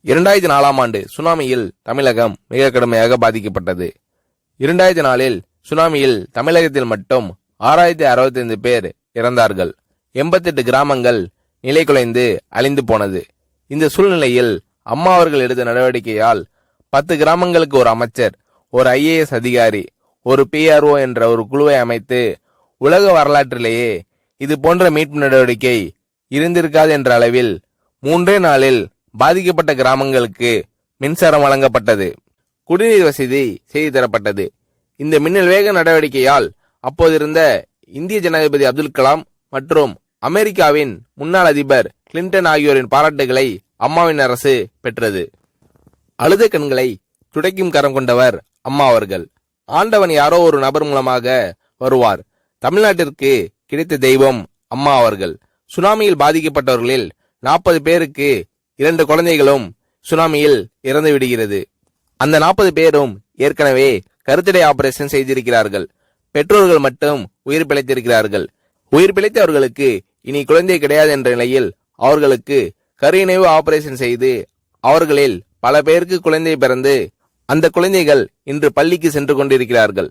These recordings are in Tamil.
2004ஆம் ஆண்டு சுனாமியில் தமிழகம் மிக கடுமையாக பாதிக்கப்பட்டது. 2004இல் சுனாமியில் தமிழகத்தில் மட்டும் 6065 பேர் இறந்தார்கள். 88 கிராமங்கள் நிலைகுலைந்து அழிந்து போனது. இந்த சூழ்நிலையில் அம்மா அவர்கள் எடுத்த நடவடிக்கையால் 10 கிராமங்களுக்கு ஒரு அமைச்சர், ஒரு IAS அதிகாரி, ஒரு PRO என்ற ஒரு குழுவை அமைத்து உலக வரலாற்றிலேயே இது போன்ற மீட்பு நடவடிக்கை இருந்திருக்காது என்ற அளவில் 3 நாளில் பாதிக்கப்பட்ட கிராமங்களுக்கு மின்சாரம் வழங்கப்பட்டது. குடிநீர் வசதி செய்து தரப்பட்டது. இந்த மின்னல் வேக நடவடிக்கையால் அப்போதிருந்த இந்திய ஜனாதிபதி அப்துல் கலாம் மற்றும் அமெரிக்காவின் முன்னாள் அதிபர் கிளின்டன் ஆகியோரின் பாராட்டுகளை அம்மாவின் அரசு பெற்றது. அழுத கண்களை துடைக்கும் கரம் கொண்டவர் அம்மா அவர்கள். ஆண்டவன் யாரோ ஒரு நபர் மூலமாக வருவார். தமிழ்நாட்டிற்கு கிடைத்த தெய்வம் அம்மா அவர்கள். சுனாமியில் பாதிக்கப்பட்டவர்களில் 40 பேருக்கு 2 குழந்தைகளும் சுனாமியில் இறந்து விடுகிறது. அந்த 40 பேரும் ஏற்கனவே கருத்தடை ஆபரேஷன் செய்திருக்கிறார்கள். பெற்றோர்கள் மட்டும் உயிர் பிழைத்திருக்கிறார்கள். உயிர் பிழைத்தவர்களுக்கு இனி குழந்தை கிடையாது என்ற நிலையில் அவர்களுக்கு கருணைவு ஆபரேஷன் செய்து அவர்களில் பல பேருக்கு குழந்தை பிறந்து அந்த குழந்தைகள் இன்று பள்ளிக்கு சென்று கொண்டிருக்கிறார்கள்.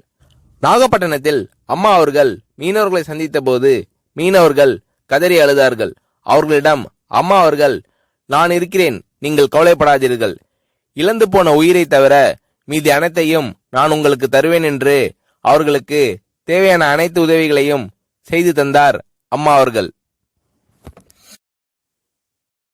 நாகப்பட்டினத்தில் அம்மா அவர்கள் மீனவர்களை சந்தித்த போது மீனவர்கள் கதறி அழுதார்கள். அவர்களிடம் அம்மா அவர்கள், நான் இருக்கிறேன், நீங்கள் கவலைப்படாதீர்கள், இழந்து போன உயிரை தவிர மீதி அனைத்தையும் நான் உங்களுக்கு தருவேன் என்று அவர்களுக்கு தேவையான அனைத்து உதவிகளையும் செய்து தந்தார் அம்மா அவர்கள்.